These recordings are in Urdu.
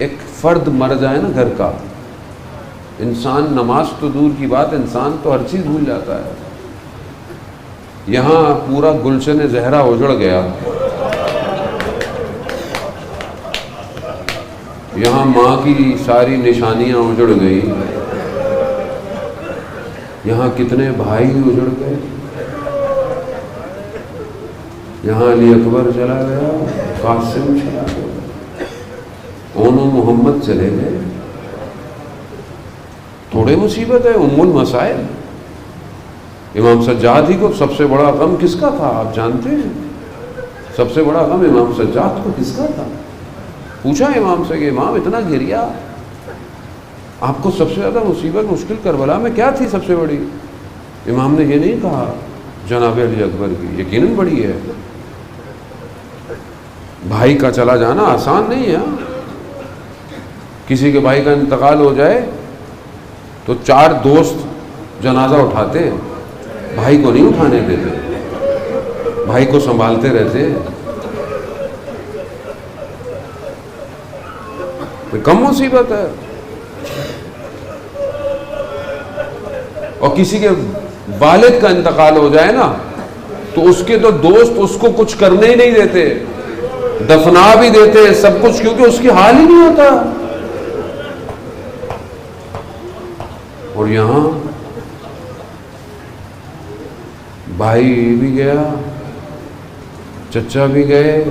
ایک فرد مر جائے نا گھر کا، انسان نماز تو دور کی بات، انسان تو ہر چیز بھول جاتا ہے۔ یہاں پورا گلشن زہرا اجڑ گیا، یہاں ماں کی ساری نشانیاں اجڑ گئی، یہاں کتنے بھائی اجڑ گئے، یہاں علی اکبر چلا گیا، قاسم چلا گیا، اونو محمد چلے گئے۔ تھوڑے مصیبت ہے، ام المسائل۔ امام سجاد ہی کو سب سے بڑا غم کس کا تھا آپ جانتے ہیں؟ سب سے بڑا غم امام سجاد کو کس کا تھا؟ پوچھا امام سے کہ امام اتنا گریا، آپ کو سب سے زیادہ مصیبت مشکل کربلا میں کیا تھی سب سے بڑی؟ امام نے یہ نہیں کہا جناب علی اکبر کی، یقیناً بڑی ہے، بھائی کا چلا جانا آسان نہیں ہے۔ کسی کے بھائی کا انتقال ہو جائے تو 4 دوست جنازہ اٹھاتے ہیں، بھائی کو نہیں اٹھانے دیتے، بھائی کو سنبھالتے رہتے ہیں۔ کم مصیبت ہے۔ اور کسی کے والد کا انتقال ہو جائے نا تو اس کے تو دوست اس کو کچھ کرنے ہی نہیں دیتے، دفنا بھی دیتے سب کچھ، کیونکہ اس کی حال ہی نہیں ہوتا۔ اور یہاں بھائی بھی گیا، چچا بھی گئے،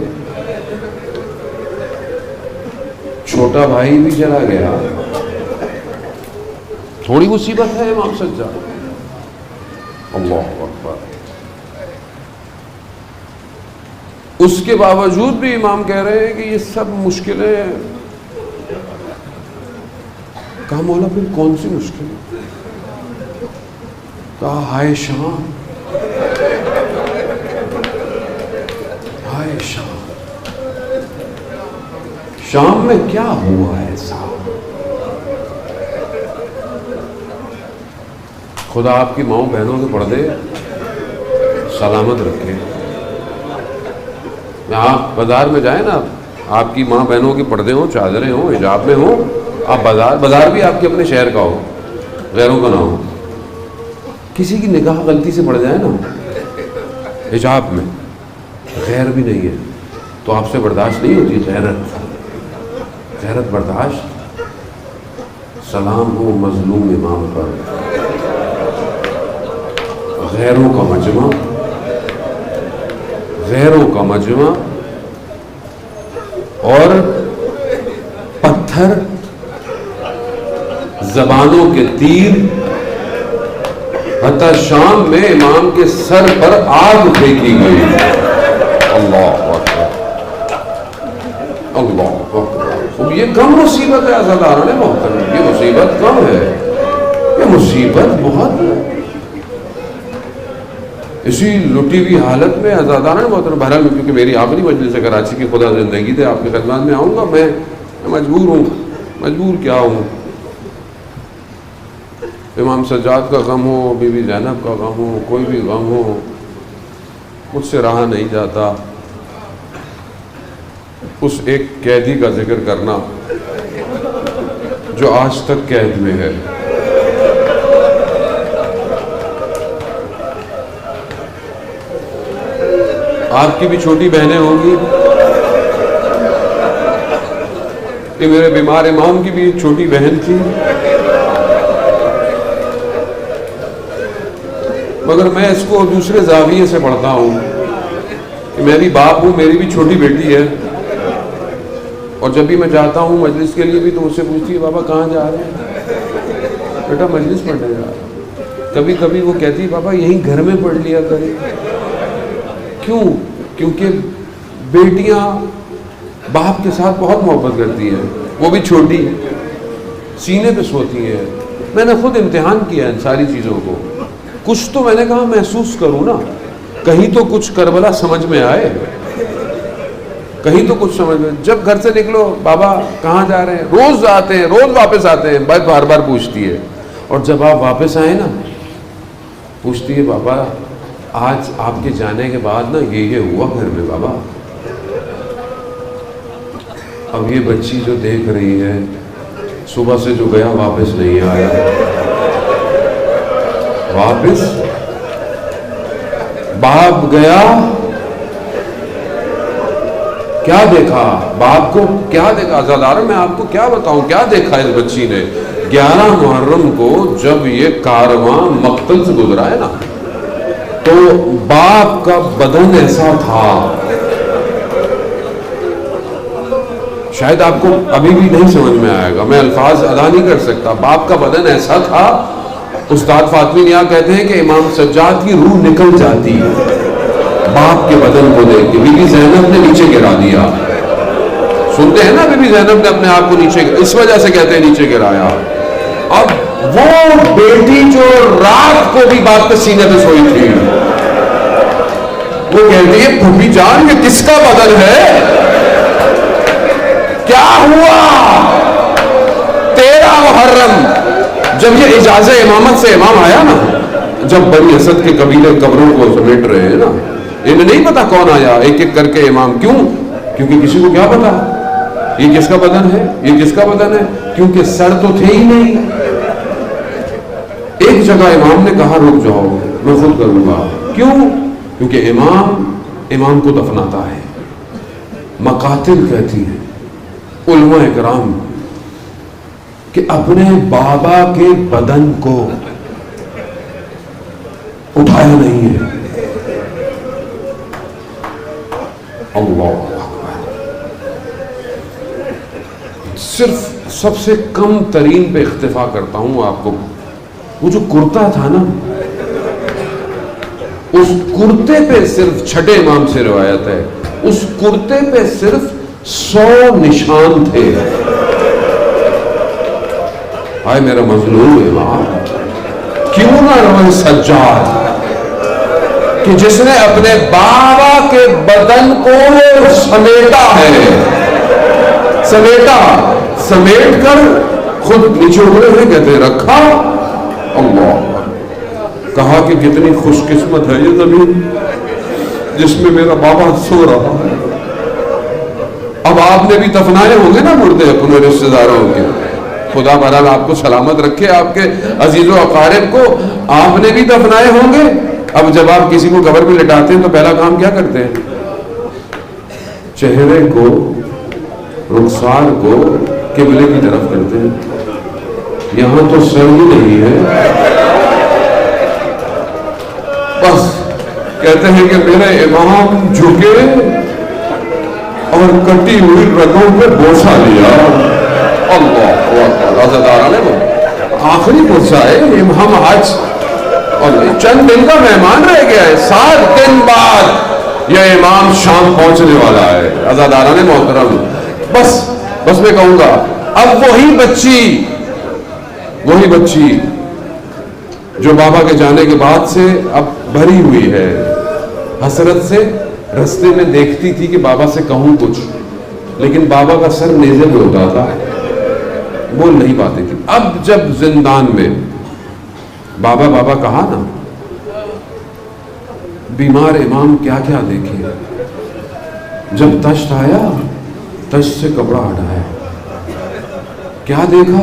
چھوٹا بھائی بھی چلا گیا۔ تھوڑی مصیبت ہے امام سجاد؟ اللہ اکبر۔ اس کے باوجود بھی امام کہہ رہے ہیں کہ یہ سب مشکلیں، کہا مولا پھر کون سی مشکل؟ کہا ہائے شام، ہائے شام، شام میں کیا ہوا ایسا؟ خدا آپ کی ماؤں بہنوں کے پردے سلامت رکھے۔ آپ بازار میں جائیں نا، آپ کی ماں بہنوں کے پردے ہوں، چادریں ہوں، حجاب میں ہوں، آپ بازار بھی آپ کے اپنے شہر کا ہو، غیروں کا نہ ہو، کسی کی نگاہ غلطی سے پڑ جائے نا حجاب میں، غیر بھی نہیں ہے تو آپ سے برداشت نہیں ہوتی، غیرت برداشت۔ سلام ہو مظلوم امام پر، غیروں کا مجمع، غیروں کا مجمع، اور پتھر، زبانوں کے تیر، حتی شام میں امام کے سر پر آگ پھینکی گئی۔ اللہ اکبر، اللہ اکبر۔ یہ کم مصیبت ہے عزاداران محترم، یہ مصیبت کم ہے، یہ مصیبت بہت ہے۔ اسی لٹی ہوئی حالت میں عزاداران محترم، بہرحال کیونکہ میری آخری مجلس ہے کراچی کی، خدا زندگی دے آپ کی خدمات میں آؤں گا، میں مجبور ہوں، مجبور کیا ہوں۔ امام سجاد کا غم ہو، بی بی زینب کا غم ہو، کوئی بھی غم ہو، مجھ سے رہا نہیں جاتا اس ایک قیدی کا ذکر کرنا جو آج تک قید میں ہے۔ آپ کی بھی چھوٹی بہنیں ہوں گی، کہ میرے بیمار امام کی بھی ایک چھوٹی بہن تھی، مگر میں اس کو دوسرے زاویے سے پڑھتا ہوں کہ میں بھی باپ ہوں، میری بھی چھوٹی بیٹی ہے، اور جب بھی میں جاتا ہوں مجلس کے لیے بھی تو مجھ سے پوچھتی ہے بابا کہاں جا رہے ہیں؟ بیٹا مجلس پڑھنے جا رہا ہوں۔ کبھی کبھی وہ کہتی ہے بابا یہیں گھر میں پڑھ لیا کرے۔ کیوں؟ کیونکہ بیٹیاں باپ کے ساتھ بہت محبت کرتی ہیں، وہ بھی چھوٹی، سینے پہ سوتی ہیں۔ میں نے خود امتحان کیا ان ساری چیزوں کو، کچھ تو میں نے کہا محسوس کروں نا، کہیں تو کچھ کربلا سمجھ میں آئے، کہیں تو کچھ سمجھ میں۔ جب گھر سے نکلو بابا کہاں جا رہے ہیں، روز آتے ہیں، روز واپس آتے ہیں، بار بار پوچھتی ہے، اور جب آپ واپس آئے نا پوچھتی ہے بابا آج آپ کے جانے کے بعد نا یہ ہوا گھر میں بابا۔ اب یہ بچی جو دیکھ رہی ہے صبح سے جو گیا واپس نہیں آیا، واپس باپ گیا، کیا دیکھا باپ کو، کیا دیکھا عزادارہ میں آپ کو کیا بتاؤں کیا دیکھا اس بچی نے۔ 11 محرم کو جب یہ کارواں مقتل سے گزرا ہے نا تو باپ کا بدن ایسا تھا، شاید آپ کو ابھی بھی نہیں سمجھ میں آئے گا، میں الفاظ ادا نہیں کر سکتا، باپ کا بدن ایسا تھا، استاد فاطمی نیا کہتے ہیں کہ امام سجاد کی روح نکل جاتی ہے باپ کے بدن کو دیکھ کے۔ بی بی زینب نے نیچے گرا دیا، سنتے ہیں نا بی بی زینب نے اپنے آپ کو نیچے، اس وجہ سے کہتے ہیں نیچے گرایا۔ اب وہ بیٹی جو رات کو بھی باپ کے سینے پہ سوئی تھی وہ کہتی ہے پھوپھی جان یہ کس کا بدن ہے، کیا ہوا؟ 13 محرم جب یہ اجازہ امامت سے امام آیا نا، جب بنی اسد کے قبیلے قبروں کو سمیٹ رہے ہیں نا، انہیں نہیں پتا کون آیا ایک ایک کر کے امام، کیوں؟ کیونکہ کسی کو کیا پتا یہ کس کا بدن ہے، یہ کس کا بدن ہے، کیونکہ سر تو تھے ہی نہیں۔ ایک جگہ امام نے کہا رک جاؤ میں خود کروں گا، کیوں؟ کیونکہ امام کو دفناتا ہے۔ مقاتل کہتی ہیں علماء اکرام کہ اپنے بابا کے بدن کو اٹھایا نہیں ہے۔ اللہ صرف سب سے کم ترین پہ اکتفا کرتا ہوں آپ کو، وہ جو کرتا تھا نا اس کرتے پہ صرف چھٹے امام سے روایت ہے، اس کرتے پہ صرف 100 نشان تھے۔ ہائے میرا مظلوم امام، کیوں نہ روئے سجاد کہ جس نے اپنے بابا کے بدن کو سمیٹا ہے، سمیٹ کر خود نیچے اترے ہوئے کہتے ہیں رکھا۔ اللہ کہا کہ کتنی خوش قسمت ہے یہ زمین جس میں میرا بابا سو رہا ہے۔ اب آپ نے بھی دفنائے ہوں گے نا مردے اپنے رشتہ داروں کے، خدا بہرحال آپ کو سلامت رکھے، آپ کے عزیز و اقارب کو آپ نے بھی دفنائے ہوں گے۔ اب جب آپ کسی کو قبر میں لٹاتے ہیں تو پہلا کام کیا کرتے ہیں؟ چہرے کو، رخسار کو قبلے کی طرف کرتے ہیں۔ یہاں تو سر ہی نہیں ہے، بس کہتے ہیں کہ میرے امام جھکے اور کٹی ہوئی رگوں پہ بوسہ لیا۔ اللہ عزادارہ نے وہ آخری بوسہ ہے امام آج، اور چند دن کا مہمان رہ گیا ہے، 7 دن بعد یہ امام شام پہنچنے والا ہے۔ عزادارہ نے محترم بس میں کہوں گا اب وہی بچی جو بابا کے جانے کے بعد سے اب بھری ہوئی ہے حسرت سے، رستے میں دیکھتی تھی کہ بابا سے کہوں کچھ، لیکن بابا کا سر نیزے پہ ہوتا تھا، بول نہیں پاتی تھی۔ اب جب زندان میں بابا کہا نا، بیمار امام کیا کیا دیکھے، جب تشت آیا تشت سے کپڑا ہٹایا، کیا دیکھا؟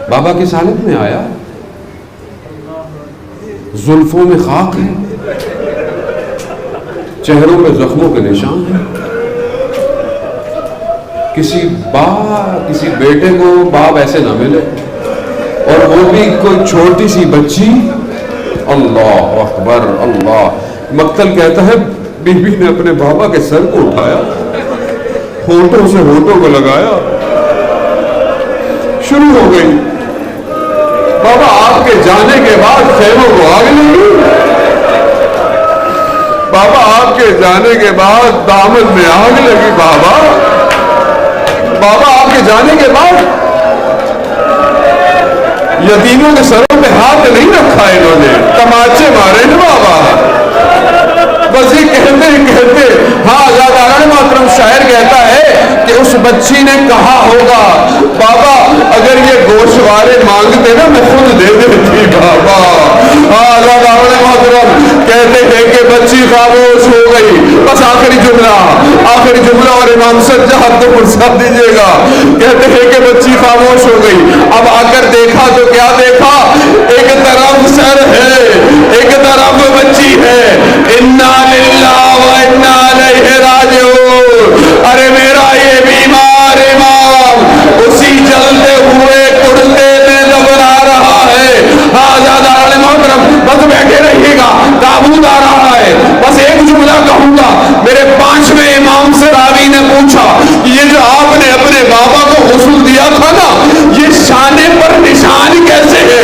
بابا کس حالت میں آیا؟ زلفوں میں خاک ہے، چہروں میں زخموں کے نشان ہیں۔ کسی بیٹے کو باپ ایسے نہ ملے، اور وہ بھی کوئی چھوٹی سی بچی۔ اللہ اکبر اللہ۔ مقتل کہتا ہے بی بی نے اپنے بابا کے سر کو اٹھایا، ہونٹوں سے ہونٹوں کو لگایا، شروع ہو گئی۔ بابا آپ کے جانے کے بعد خیموں کو آگ لگی، بابا آپ کے جانے کے بعد دامن میں آگ لگی، بابا آپ کے جانے کے بعد یتیموں کے سروں پہ ہاتھ نہیں رکھا انہوں نے، تماچے مارے نا بابا۔ بس یہ کہتے ہاں عزادارہ محترم شاعر کہتا ہے کہ اس بچی نے کہا ہوگا بابا اگر اگر یہ گوشوارے مانگتے نا میں خود دے دیتی بابا. محترم کہتے ہیں کہ بچی خاموش ہو گئی. بس آخری جملہ اور امام سجاد تو فرصت دیجیے گا. کہتے ہیں کہ بچی خاموش ہو گئی. اب آ کر دیکھا تو کیا دیکھا؟ ایک طرف سر ہے, ایک طرف بچی ہے. انا للہ و انا الیہ راجعون. ارے میرا یہ بیمار امام اسی جلتے ہوئے کڑتے میں گھبرا رہا ہے. بس بیٹھے رہیے گا, تابوت آ رہا ہے. بس ایک جملہ کہوں گا. میرے 5ویں امام سے راوی نے پوچھا یہ جو آپ نے اپنے بابا کو غسل دیا تھا نا, یہ شانے پر نشان کیسے ہے؟